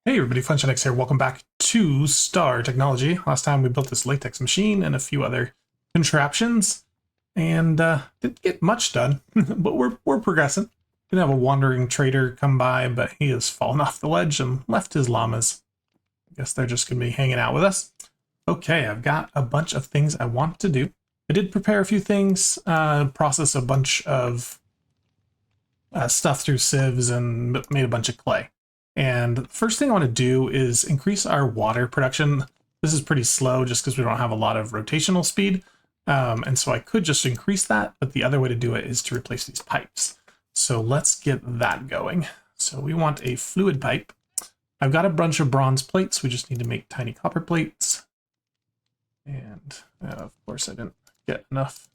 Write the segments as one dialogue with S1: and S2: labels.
S1: Hey everybody, FunshineX here. Welcome back to Star Technology. Last time we built this latex machine and a few other contraptions, and didn't get much done, but we're progressing. Did have a wandering trader come by, but he has fallen off the ledge and left his llamas. I guess they're just going to be hanging out with us. Okay, I've got a bunch of things I want to do. I did prepare a few things, process a bunch of stuff through sieves, and made a bunch of clay. And the first thing I want to do is increase our water production. This is pretty slow just because we don't have a lot of rotational speed. And so I could just increase that, but the other way to do it is to replace these pipes. So let's get that going. So we want a fluid pipe. I've got a bunch of bronze plates. We just need to make tiny copper plates. And of course I didn't get enough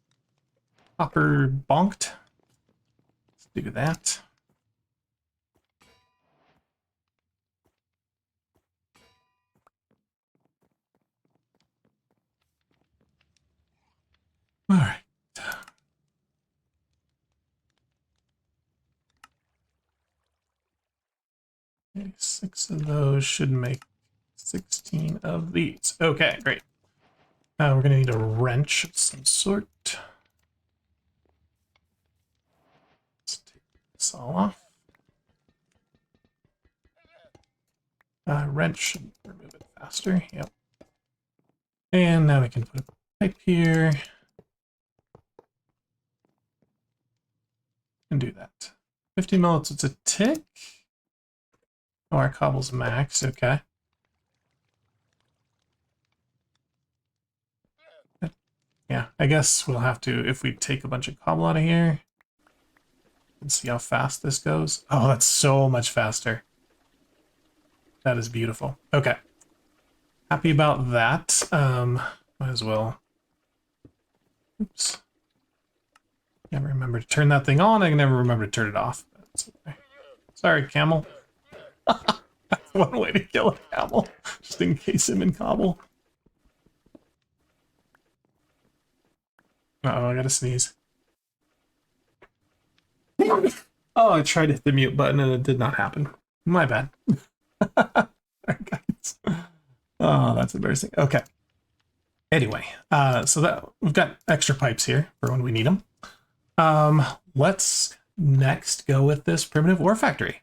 S1: copper bonked. Let's do that. All right. Okay, 6 of those should make 16 of these. Okay, great. Now we're going to need a wrench of some sort. Let's take this all off. Wrench should remove it faster. Yep. And now we can put a pipe here. And do that. 50 minutes, it's a tick. Oh, our cobble's max. Okay. Yeah, I guess we'll have to, if we take a bunch of cobble out of here, and see how fast this goes. Oh, that's so much faster. That is beautiful. Okay. Happy about that. Might as well. Oops. Never remember to turn that thing on. I can never remember to turn it off. Okay. Sorry, camel. That's one way to kill a camel. Just encase him in cobble. Uh-oh, I gotta sneeze. Oh, I tried to hit the mute button and it did not happen. My bad. Alright, guys. Oh, that's embarrassing. Okay. Anyway, so that we've got extra pipes here for when we need them. Let's next go with this primitive ore factory.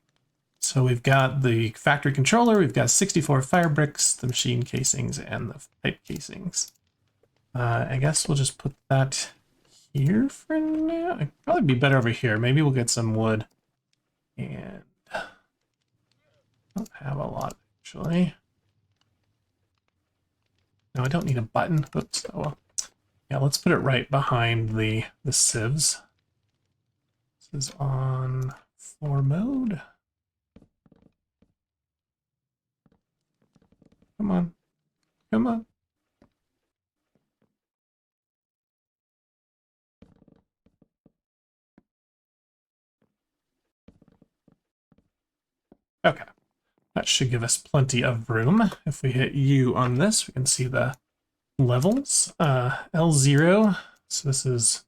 S1: So we've got the factory controller, we've got 64 fire bricks, the machine casings, and the pipe casings. I guess we'll just put that here for now. It'd probably be better over here. Maybe we'll get some wood. And I don't have a lot, actually. No, I don't need a button. Oops. Oh, well. Yeah, let's put it right behind the sieves. This is on floor mode. Come on. Come on. Okay. That should give us plenty of room. If we hit U on this, we can see the levels. L0. So this is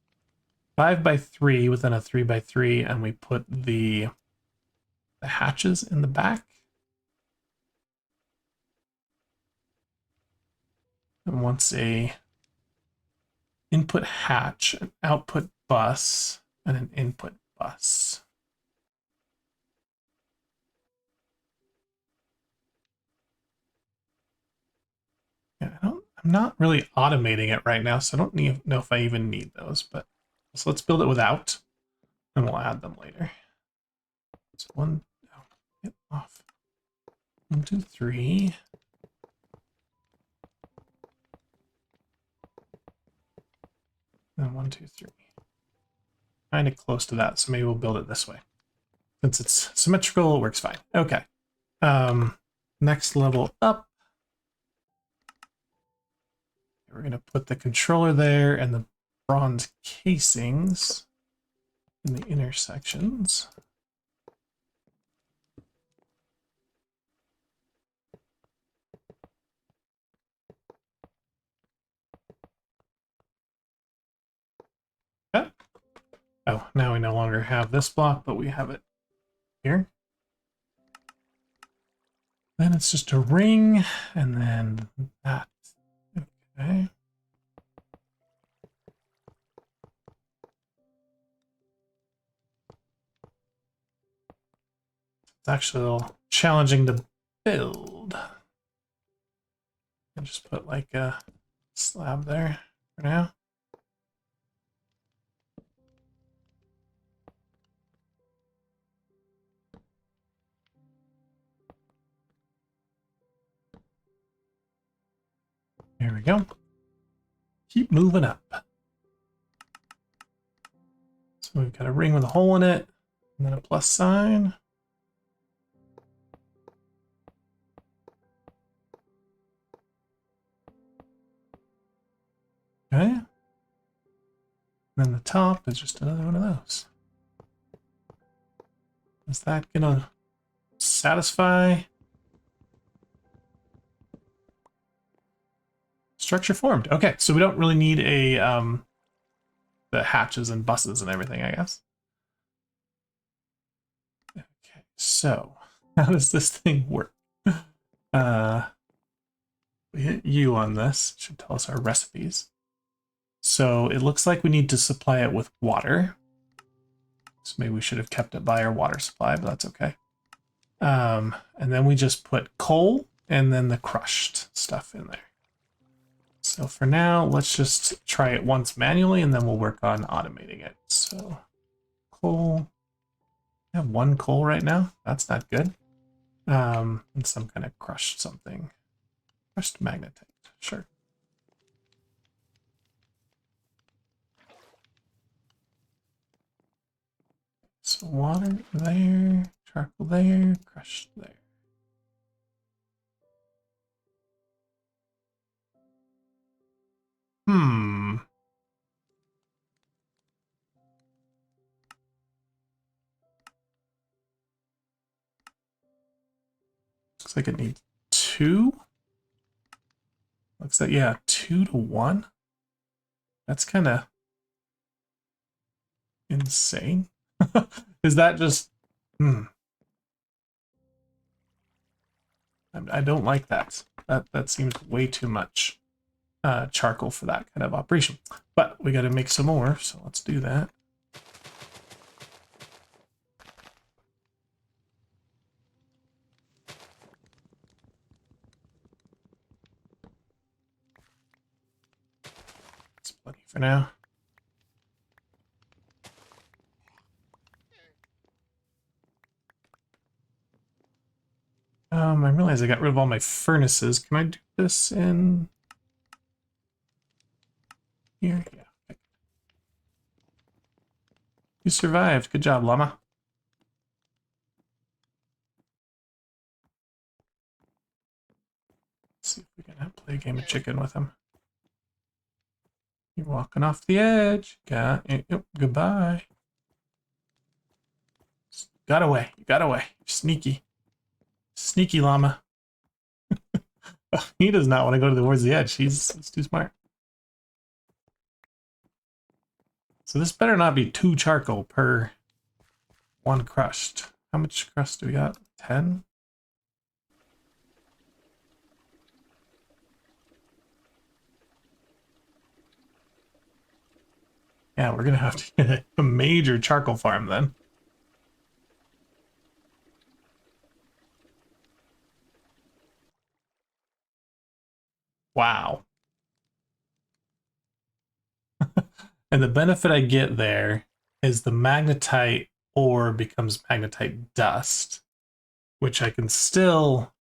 S1: 5x3 within a 3x3, and we put the hatches in the back. And once a input hatch, an output bus, and an input bus. Yeah, I'm not really automating it right now, so I don't know if I even need those, but so let's build it without, and we'll add them later. So get off. 1, 2, 3. And 1, 2, 3. Kind of close to that, so maybe we'll build it this way. Since it's symmetrical, it works fine. Okay. Next level up. We're going to put the controller there and the bronze casings in the intersections. Okay. Oh, now we no longer have this block, but we have it here. Then it's just a ring, and then that. Okay. It's actually a little challenging to build. I'll just put like a slab there for now. There we go. Keep moving up. So we've got a ring with a hole in it, and then a plus sign. Okay. And then the top is just another one of those. Is that gonna satisfy? Structure formed. Okay, so we don't really need a the hatches and buses and everything, I guess. Okay, so how does this thing work? We hit U on this. It should tell us our recipes. So it looks like we need to supply it with water. So maybe we should have kept it by our water supply, but that's okay. And then we just put coal and then the crushed stuff in there. So for now, let's just try it once manually and then we'll work on automating it. So coal. I have one coal right now. That's not good. And some kind of crushed something. Crushed magnetite. Sure. So water there, charcoal there, crushed there. Looks like it needs 2. Looks like, yeah, 2 to 1. That's kind of insane. Is that just... I don't like that. That seems way too much charcoal for that kind of operation. But we got to make some more, so let's do that. That's plenty for now. I realize I got rid of all my furnaces. Can I do this in here? Yeah. Okay. You survived. Good job, llama. Let's see if we can play a game of chicken with him. You're walking off the edge. Got it. Yep. Goodbye. Got away. You got away. You're sneaky. Sneaky llama. He does not want to go towards the edge. He's too smart. So this better not be 2 charcoal per 1 crushed. How much crust do we got? 10? Yeah, we're gonna have to get a major charcoal farm then. Wow. And the benefit I get there is the magnetite ore becomes magnetite dust, which I can still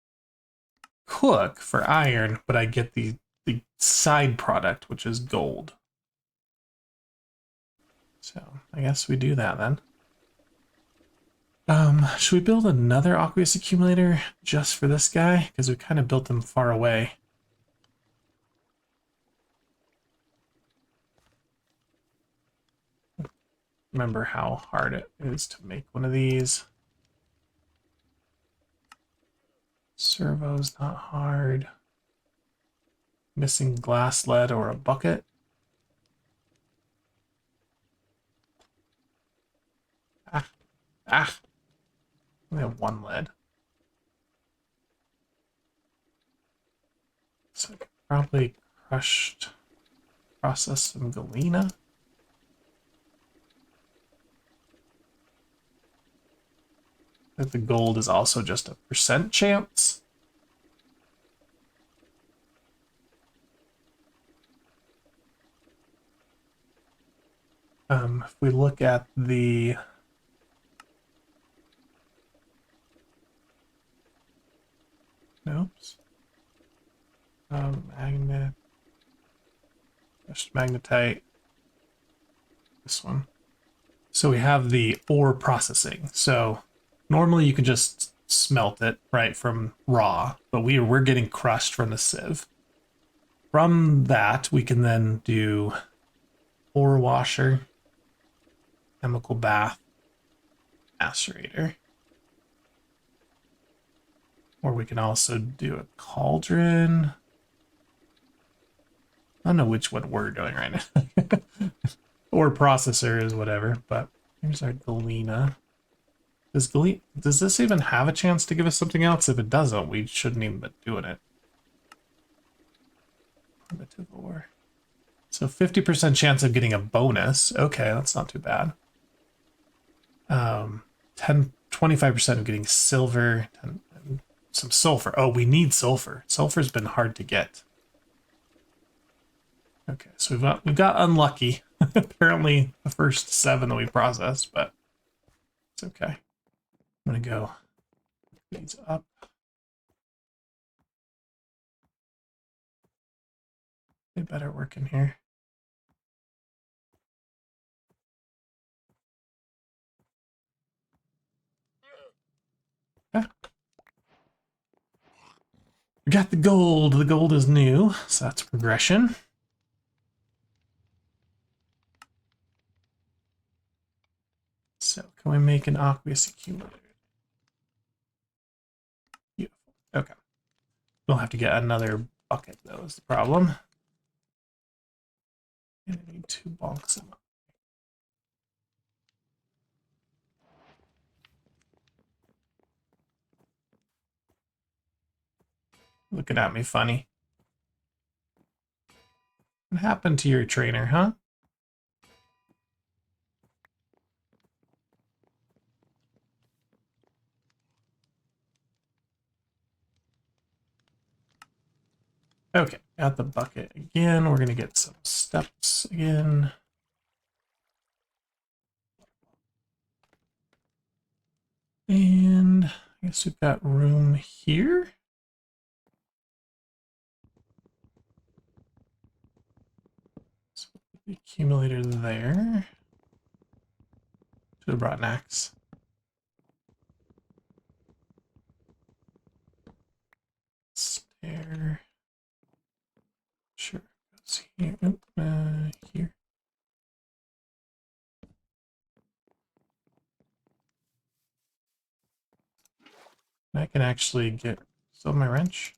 S1: cook for iron, but I get the side product, which is gold. So I guess we do that then. Should we build another aqueous accumulator just for this guy? Because we kind of built them far away. Remember how hard it is to make one of these. Servo's not hard. Missing glass lead or a bucket. Ah. We have 1 lead. So I could probably process some galena. That the gold is also just a percent chance. If we look at the magnet, just magnetite, this one. So we have the ore processing. So normally you can just smelt it right from raw, but we're getting crushed from the sieve. From that, we can then do ore washer, chemical bath, macerator. Or we can also do a cauldron. I don't know which one we're doing right now. Or processor is whatever, but here's our galena. Does this even have a chance to give us something else? If it doesn't, we shouldn't even be doing it. Primitive ore. So 50% chance of getting a bonus. Okay, that's not too bad. 25% of getting silver, some sulfur. Oh, we need sulfur. Sulfur's been hard to get. Okay, so we've got unlucky. Apparently the first 7 that we processed, but it's okay. I'm gonna go these up. They better work in here. Yeah. We got the gold. The gold is new, so that's progression. So can we make an aqueous accumulator? Beautiful. Okay. We'll have to get another bucket though, is the problem. And I need 2 bulks of them. Looking at me funny. What happened to your trainer, huh? Okay, got the bucket again. We're gonna get some steps again. And I guess we've got room here. So put the accumulator there. Should have brought an axe. Stair. Sure, goes here. Here. I can actually get still my wrench.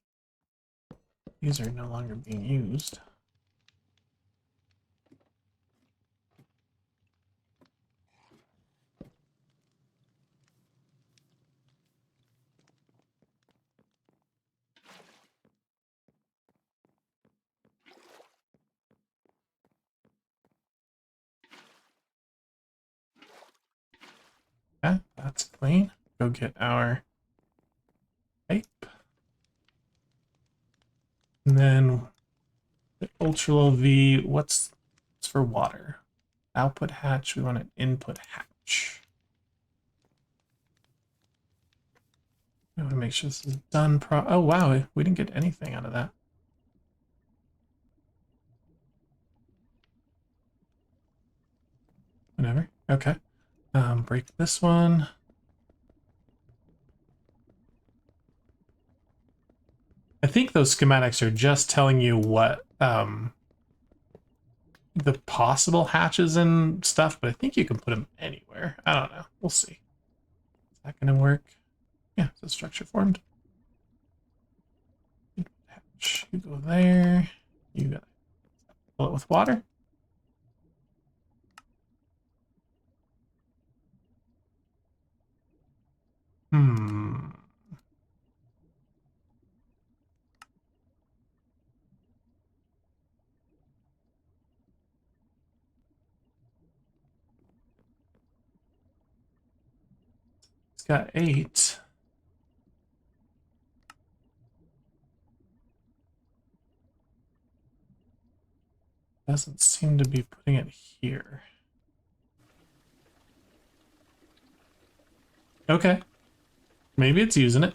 S1: These are no longer being used. Okay, that's clean. Go get our pipe. And then the ultra low V, what's for water? Output hatch, we want an input hatch. I want to make sure this is done oh wow, we didn't get anything out of that. Whatever. Okay. Break this one. I think those schematics are just telling you what the possible hatches and stuff, but I think you can put them anywhere. I don't know. We'll see. Is that going to work? Yeah, so structure formed. Hatch. You go there. You got to fill it with water. Hmm. It's got 8. Doesn't seem to be putting it here. Okay. Maybe it's using it.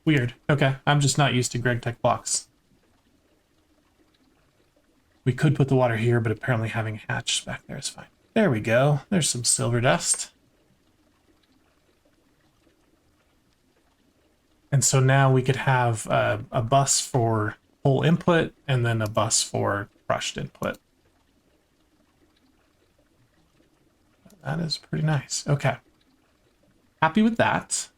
S1: Weird. Okay, I'm just not used to GregTech blocks. We could put the water here, but apparently having a hatch back there is fine. There we go. There's some silver dust. And so now we could have a bus for whole input and then a bus for crushed input. That is pretty nice. Okay. Happy with that.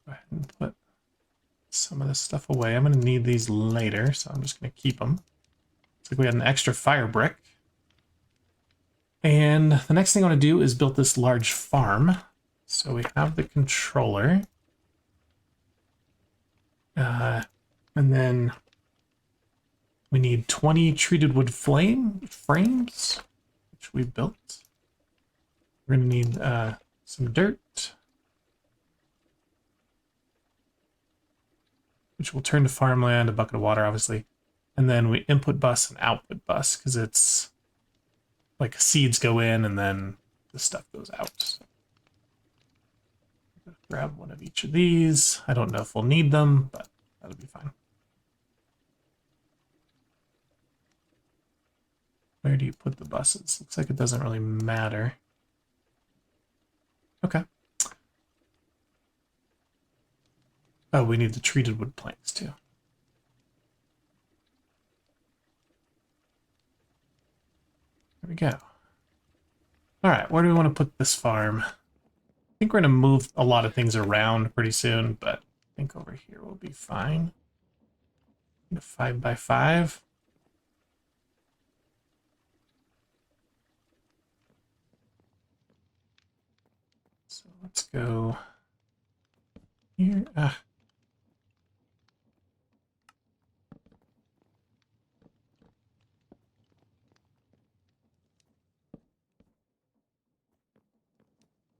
S1: Go ahead and put some of this stuff away. I'm going to need these later, so I'm just going to keep them. Looks like we had an extra fire brick. And the next thing I want to do is build this large farm. So we have the controller. And then we need 20 treated wood frames, which we built. We're going to need some dirt, which will turn to farmland, a bucket of water, obviously. And then we input bus and output bus, because it's like seeds go in and then the stuff goes out. So grab one of each of these. I don't know if we'll need them, but that'll be fine. Where do you put the buses? Looks like it doesn't really matter. Okay. Oh, we need the treated wood planks too. There we go. All right, where do we want to put this farm? I think we're going to move a lot of things around pretty soon, but I think over here will be fine. 5 by 5. So let's go here.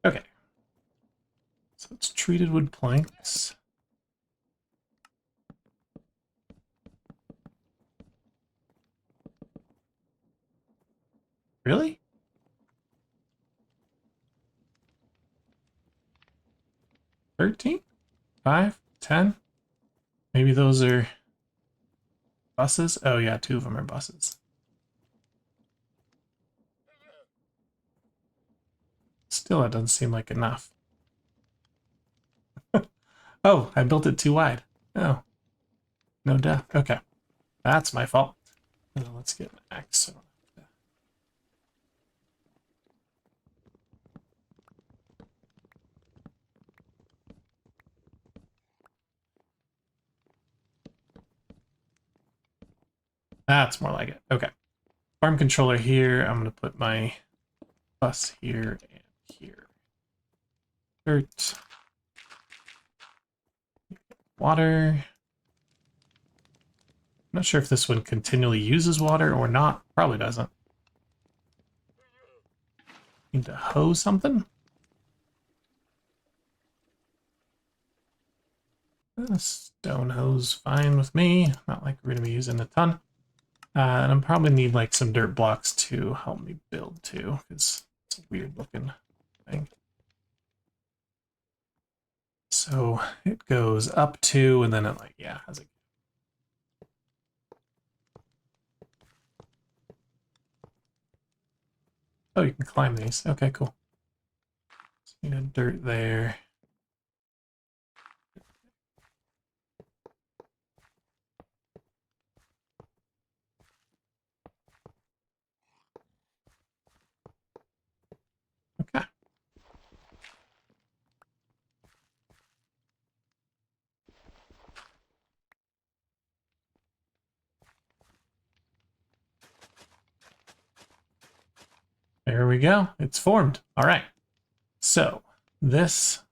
S1: Okay. So it's treated wood planks. Really? $13? 5? 10? Maybe those are buses? Oh yeah, 2 of them are buses. Still, that doesn't seem like enough. Oh, I built it too wide. Oh. No death. Okay. That's my fault. Let's get an axe. That's more like it. Okay. Farm controller here. I'm going to put my bus here and here. Dirt. Water. I'm not sure if this one continually uses water or not. Probably doesn't. Need to hoe something? A stone hoe's fine with me. Not like we're going to be using a ton. And I'm probably need like some dirt blocks to help me build too, because it's a weird looking thing. So it goes up to, and then it like, yeah, has a... Oh, you can climb these. Okay, cool. So you need dirt there. Okay. There we go. It's formed. All right. So this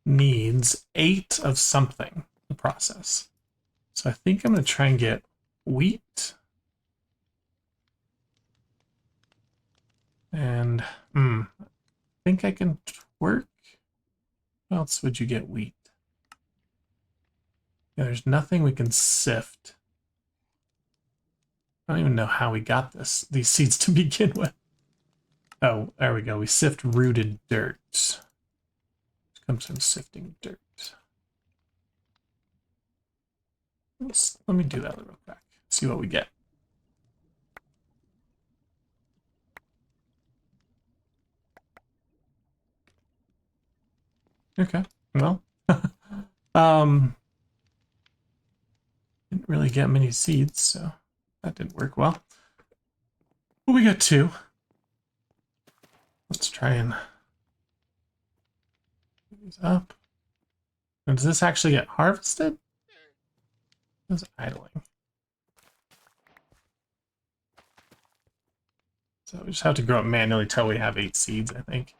S1: needs 8 of something to process. So I think I'm going to try and get wheat. And, I think I can work. What else would you get wheat? Yeah, there's nothing we can sift. I don't even know how we got these seeds to begin with. Oh, there we go. We sift rooted dirt. It comes from sifting dirt. Let me do that real quick. See what we get. Okay. Well, didn't really get many seeds, so that didn't work well. But we got 2. Let's try and put these up. And does this actually get harvested? It's idling. So we just have to grow it manually till we have 8 seeds, I think.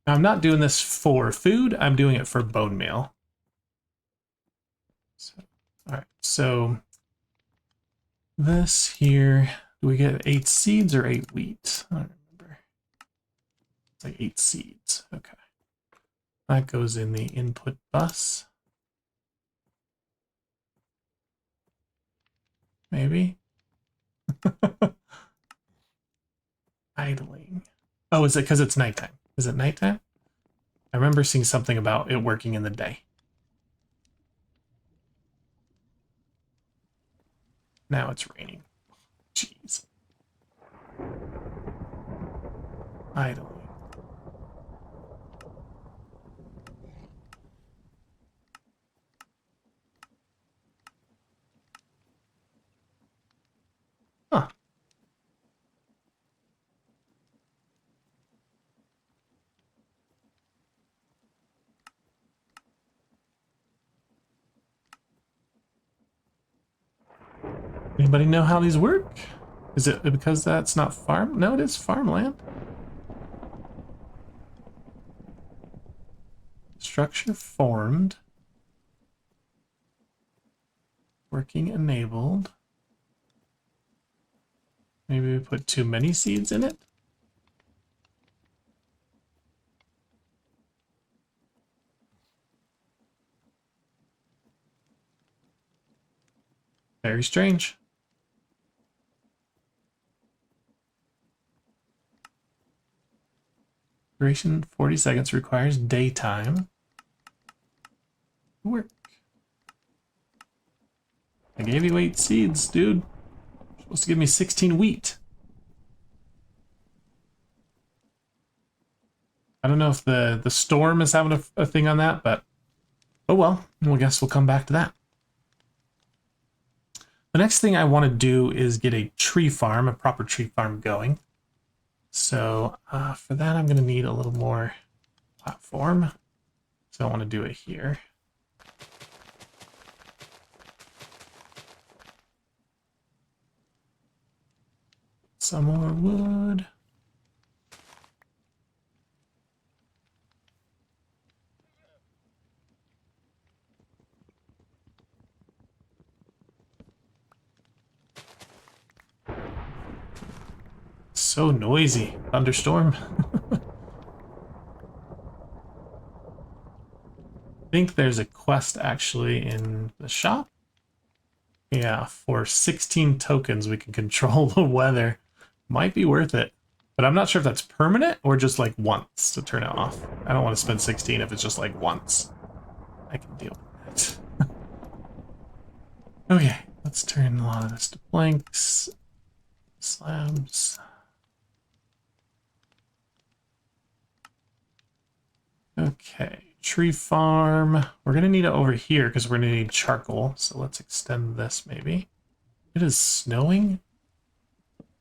S1: Now, I'm not doing this for food, I'm doing it for bone meal. So, alright, so this here, do we get 8 seeds or 8 wheat? I don't remember. It's like 8 seeds, okay. That goes in the input bus. Maybe. Idling. Oh, is it because it's nighttime? Is it nighttime? I remember seeing something about it working in the day. Now it's raining. Jeez. Idling. Huh. Anybody know how these work? Is it because that's not farm? No, it is farmland. Structure formed. Working enabled. Maybe we put too many seeds in it? Very strange. Duration 40 seconds, requires daytime. Work. I gave you 8 seeds, dude. You're supposed to give me 16 wheat. I don't know if the storm is having a thing on that, but oh well. I guess we'll come back to that. The next thing I want to do is get a tree farm, a proper tree farm going. So for that, I'm going to need a little more platform. So I want to do it here. Some more wood. So noisy. Thunderstorm. I think there's a quest actually in the shop. Yeah, for 16 tokens we can control the weather. Might be worth it. But I'm not sure if that's permanent or just like once to turn it off. I don't want to spend 16 if it's just like once. I can deal with that. Okay, let's turn a lot of this to planks. Slabs. Okay, tree farm. We're gonna need it over here because we're gonna need charcoal. So let's extend this maybe. It is snowing.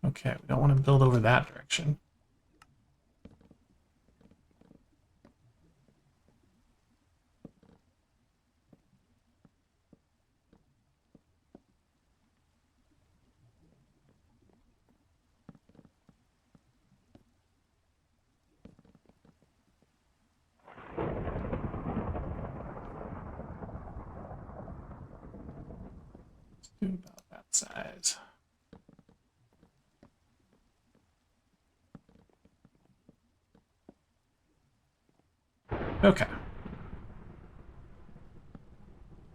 S1: Okay, we don't want to build over that direction. Do about that size. Okay.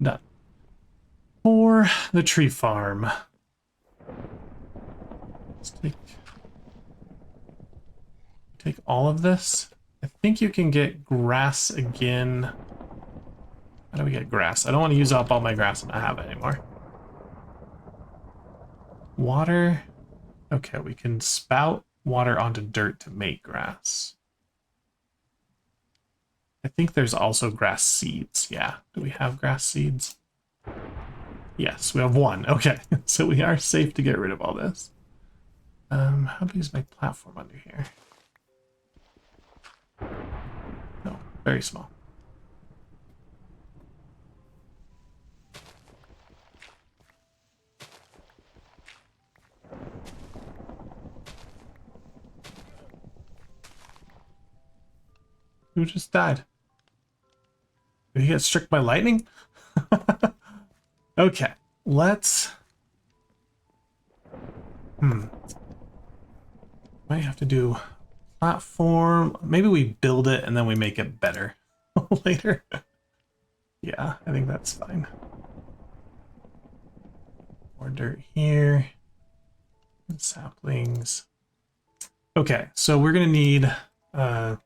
S1: Done. For the tree farm. Let's take all of this. I think you can get grass again. How do we get grass? I don't want to use up all my grass and not have it anymore. Water. Okay, we can spout water onto dirt to make grass. I think there's also grass seeds. Yeah. Do we have grass seeds? Yes, we have one. Okay, so we are safe to get rid of all this. How big is my platform under here? No, very small. Who just died? Did he get struck by lightning? Okay, let's... Might have to do platform. Maybe we build it and then we make it better later. Yeah, I think that's fine. More dirt here. And saplings. Okay, so we're gonna need what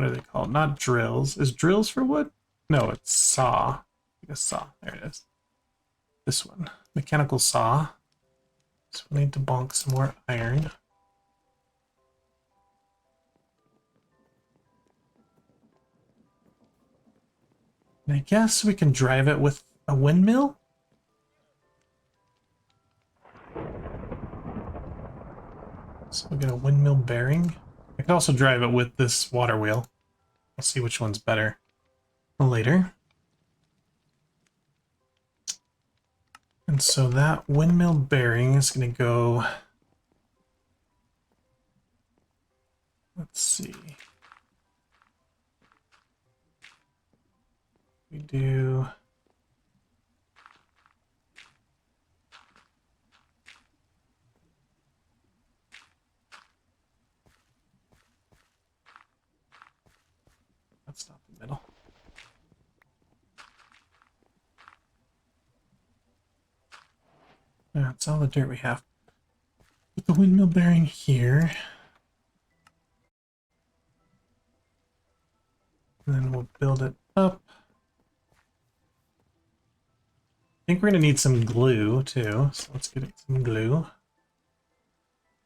S1: are they called? Not drills. Is drills for wood? No, it's saw. Like a saw. There it is. This one. Mechanical saw. So we need to bonk some more iron. And I guess we can drive it with a windmill? So we get a windmill bearing. I could also drive it with this water wheel. I'll see which one's better later. And so that windmill bearing is going to go... Let's see. We do... That's not the middle. That's all the dirt we have. Put the windmill bearing here. And then we'll build it up. I think we're going to need some glue too, so let's get it some glue.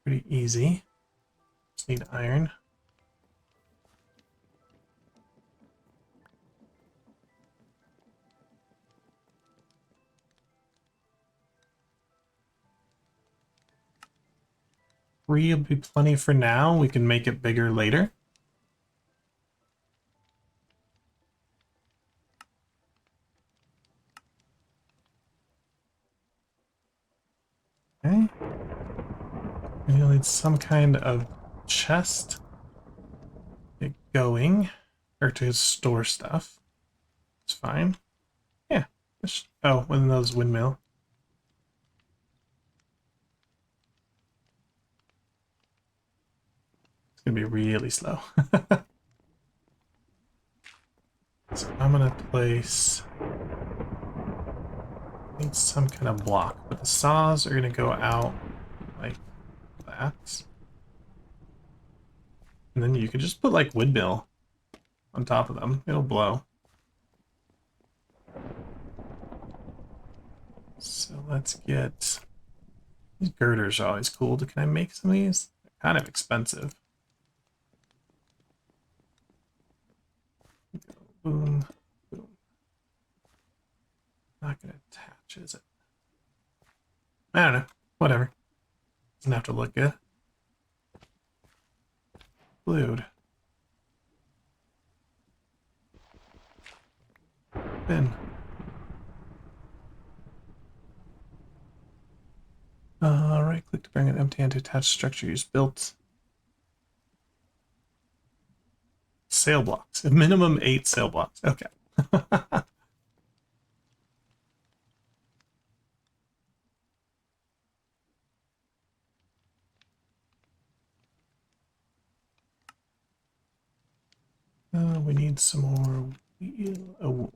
S1: Pretty easy. Just need iron. Three will be plenty for now. We can make it bigger later. Okay. And you'll need some kind of chest to get going, or to store stuff. It's fine. Yeah. Oh, one of those windmill. It's gonna be really slow. So I'm gonna place... need some kind of block, but the saws are gonna go out like that. And then you can just put like windmill on top of them. It'll blow. So let's get... These girders are always cool. Can I make some of these? They're kind of expensive. Boom, boom. Not gonna attach, is it? I don't know. Whatever. Doesn't have to look good. Glued. Bin. Right click to bring an empty and attached structure use built. Sail blocks. A minimum 8 sail blocks. Okay. We need some more wool.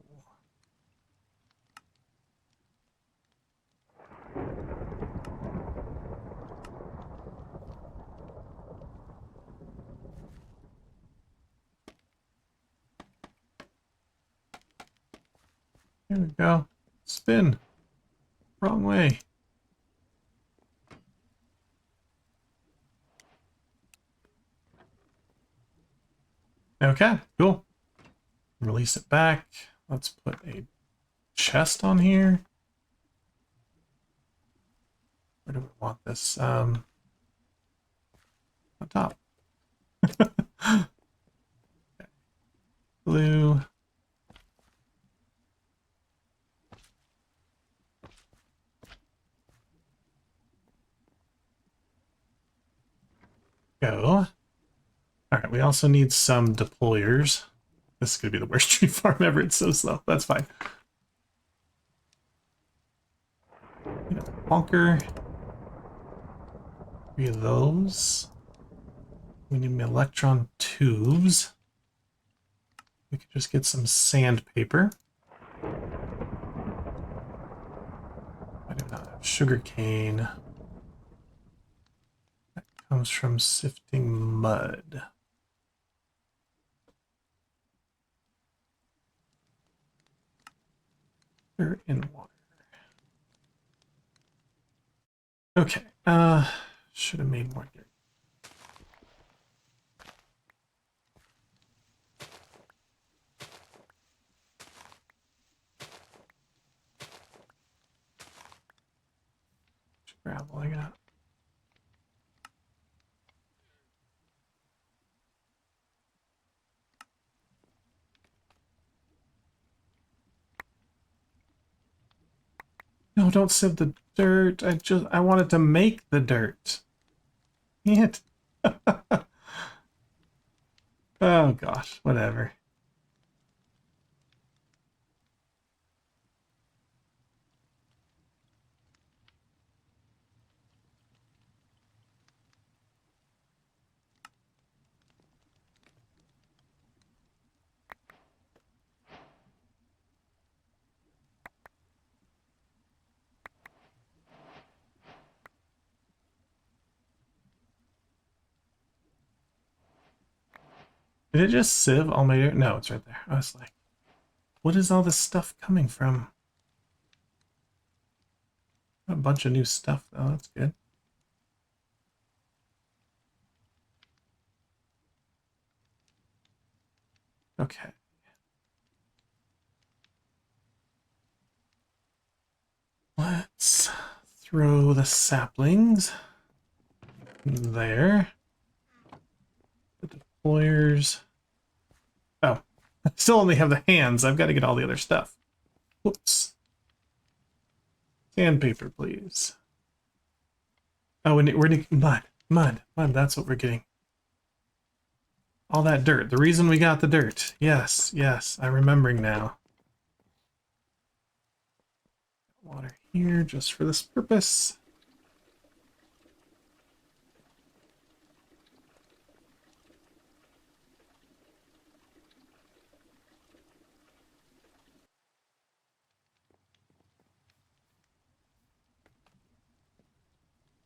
S1: There we go. Spin. Wrong way. Okay, cool. Release it back. Let's put a chest on here. Where do we want this? On top. Okay. Blue. Go. All right, we also need some deployers. This is going to be the worst tree farm ever. It's so slow. That's fine. You know, bonker. 3 of those. We need electron tubes. We could just get some sandpaper. I do not have sugar cane. That comes from sifting mud. Dirt and water. Okay, should have made more dirt. Gravel I got. No, don't sieve the dirt. I wanted to make the dirt. Can't. Oh gosh, whatever. Did it just sieve all my dirt? No, it's right there. I was like, what is all this stuff coming from? A bunch of new stuff though, that's good. Okay. Let's throw the saplings there. The deployers. Oh, I still only have the hands. I've got to get all the other stuff. Whoops. Sandpaper, please. Oh, and we're getting mud. That's what we're getting. All that dirt. The reason we got the dirt. Yes, I'm remembering now. Water here just for this purpose.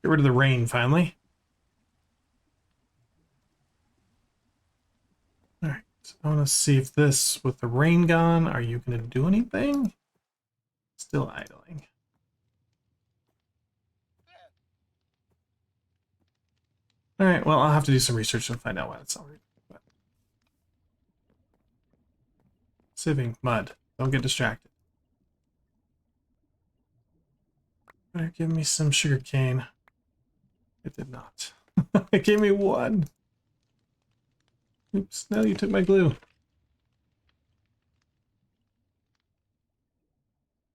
S1: Get rid of the rain finally. All right, I want to see if this, with the rain gone, are you going to do anything? Still idling. All right, well, I'll have to do some research and find out why it's all right. But... sieving mud. Don't get distracted. Better give me some sugar cane. It did not. It gave me 1. Oops, now you took my glue.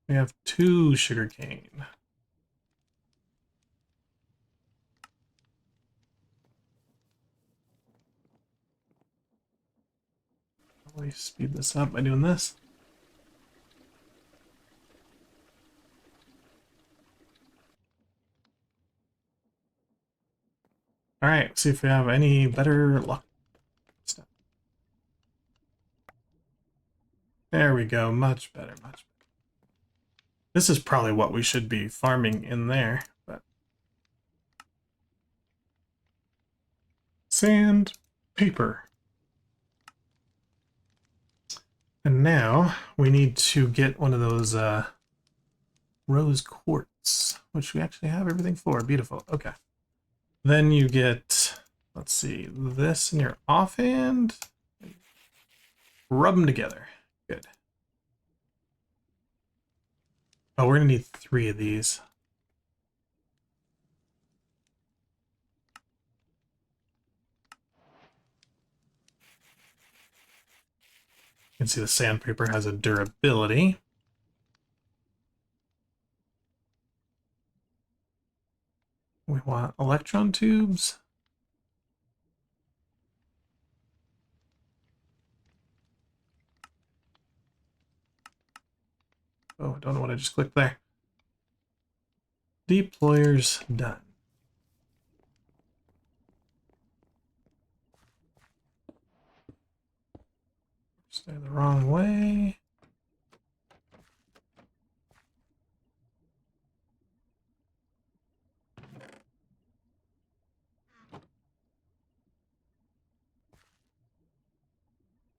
S1: We have 2 sugar cane. Probably speed this up by doing this. All right, see if we have any better luck. There we go. Much better, much better. This is probably what we should be farming in there, but sand, paper. And now we need to get one of those rose quartz, which we actually have everything for. Beautiful. Okay. Then you get, let's see, this in your offhand. Rub them together. Good. Oh, we're going to need 3 of these. You can see the sandpaper has a durability. We want electron tubes. Oh, I don't know what I just clicked there. Deployers done. Stay the wrong way.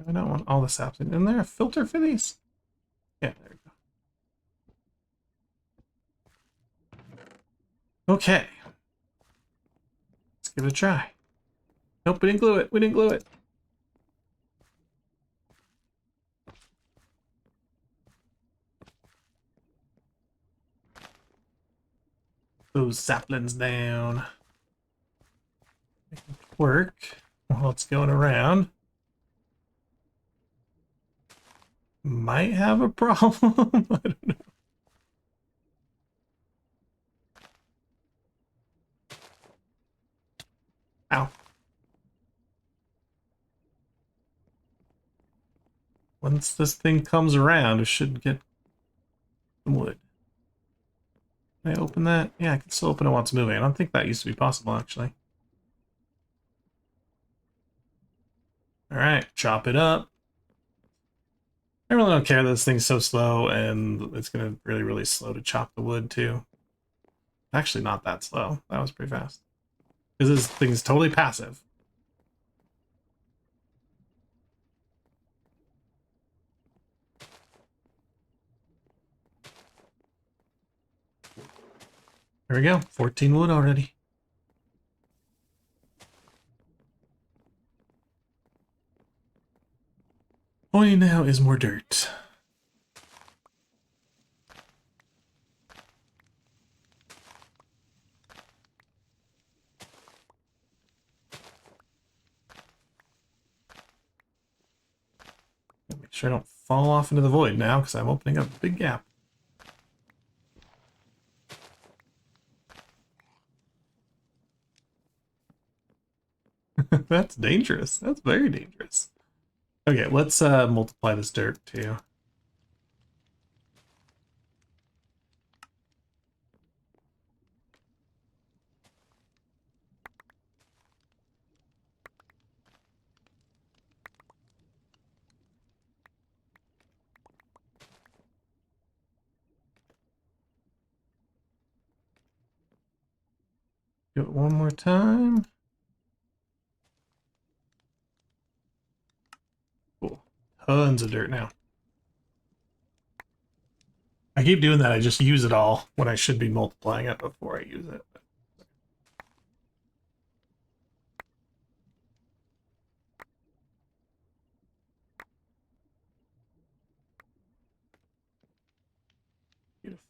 S1: I don't want all this happening. Isn't there a filter for these? Yeah, there we go. Okay. Let's give it a try. Nope, we didn't glue it. We didn't glue it. Those saplings down. Make it work while it's going around. Might have a problem. I don't know. Ow. Once this thing comes around, it should get some wood. Can I open that? Yeah, I can still open it while it's moving. I don't think that used to be possible, actually. Alright, chop it up. I really don't care that this thing's so slow, and it's going to really, really slow to chop the wood, too. Actually, not that slow. That was pretty fast. Because this thing's totally passive. There we go. 14 wood already. All you need now is more dirt. Make sure I don't fall off into the void now, because I'm opening up a big gap. That's dangerous. That's very dangerous. Okay, let's multiply this dirt too. Do it one more time. Cool. Tons of dirt now. I keep doing that. I just use it all when I should be multiplying it before I use it. Beautiful.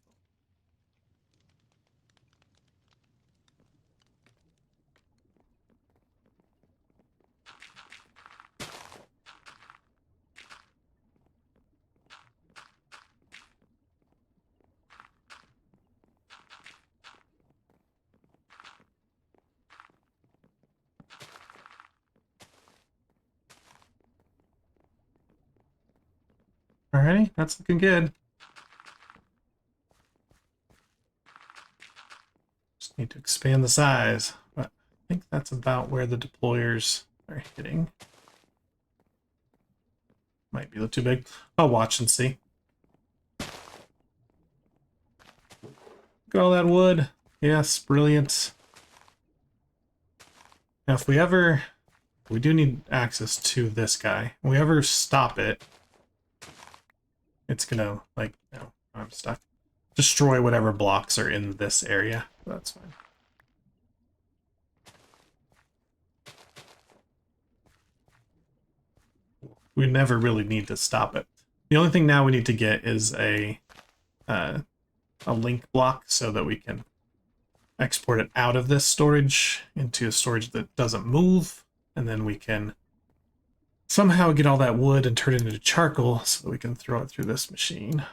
S1: Alrighty, that's looking good. Just need to expand the size, but I think that's about where the deployers are hitting. Might be a little too big. I'll watch and see. Got all that wood. Yes, brilliant. Now, if we do need access to this guy. If we ever stop it, it's gonna, like, no, I'm stuck. Destroy whatever blocks are in this area. That's fine. We never really need to stop it. The only thing now we need to get is a link block so that we can export it out of this storage into a storage that doesn't move, and then we can somehow get all that wood and turn it into charcoal so that we can throw it through this machine.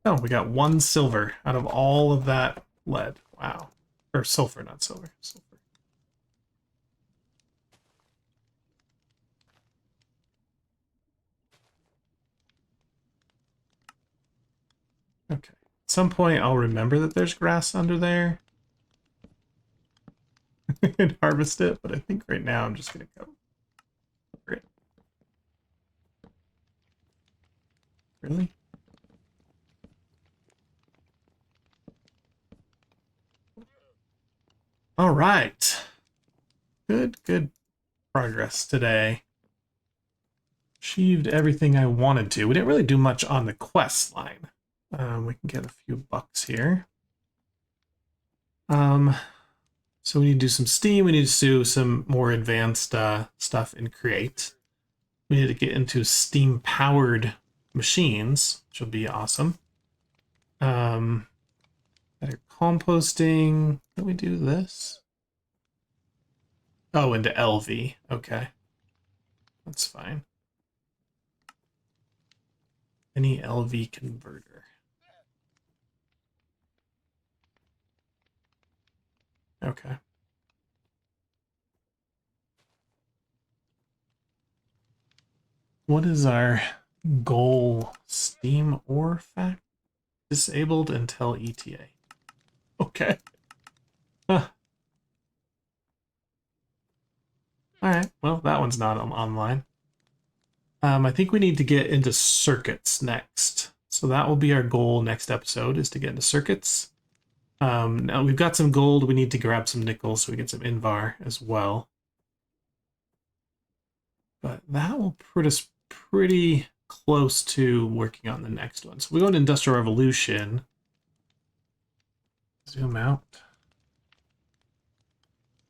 S1: Oh, we got 1 silver out of all of that lead. Wow. Or sulfur, not silver. Sulfur. Okay. At some point, I'll remember that there's grass under there and harvest it, but I think right now I'm just going to go over it. Really? All right. Good progress today. Achieved everything I wanted to. We didn't really do much on the quest line. We can get a few bucks here. So we need to do some Steam. We need to do some more advanced stuff in Create. We need to get into Steam-powered machines, which will be awesome. Better composting. Can we do this? Oh, into LV. Okay. That's fine. Any LV converter. Okay. What is our goal? Steam or fact? Disabled until ETA. Okay. Huh. Alright, well, that one's not online. I think we need to get into circuits next. So that will be our goal next episode, is to get into circuits. Now we've got some gold. We need to grab some nickel so we get some Invar as well. But that will put us pretty close to working on the next one. So we go to Industrial Revolution. Zoom out.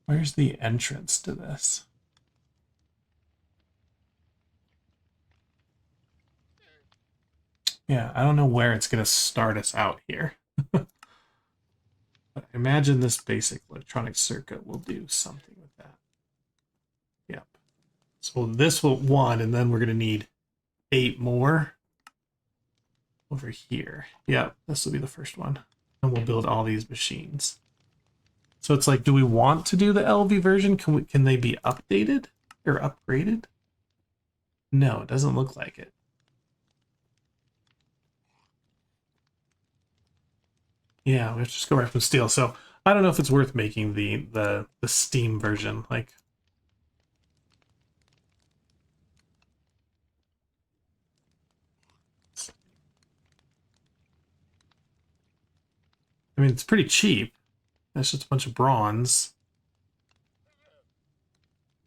S1: Where's the entrance to this? Yeah, I don't know where it's going to start us out here. But I imagine this basic electronic circuit will do something with that. Yep. So this will 1, and then we're going to need 8 more over here. Yep, this will be the first one. And we'll build all these machines. So it's like, do we want to do the LV version? Can they be updated or upgraded? No, it doesn't look like it. Yeah, we have to just go right from steel. So I don't know if it's worth making the Steam version. Like, I mean, it's pretty cheap. That's just a bunch of bronze.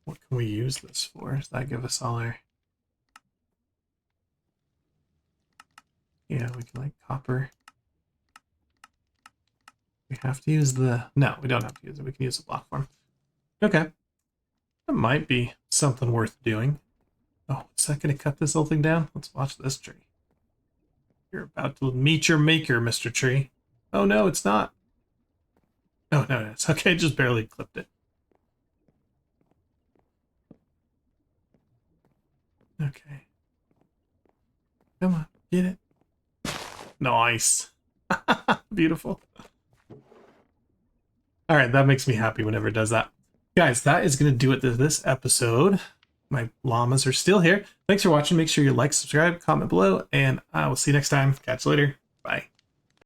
S1: What can we use this for? Does that give us all our... Yeah, we can, like, copper. We have to use the... No, we don't have to use it. We can use the block form. Okay. That might be something worth doing. Oh, is that going to cut this whole thing down? Let's watch this tree. You're about to meet your maker, Mr. Tree. Oh, no, it's not. Oh, no, it's okay. Just barely clipped it. Okay. Come on, get it. Nice. Beautiful. All right, that makes me happy whenever it does that. Guys, that is going to do it to this episode. My llamas are still here. Thanks for watching. Make sure you like, subscribe, comment below, and I will see you next time. Catch you later. Bye.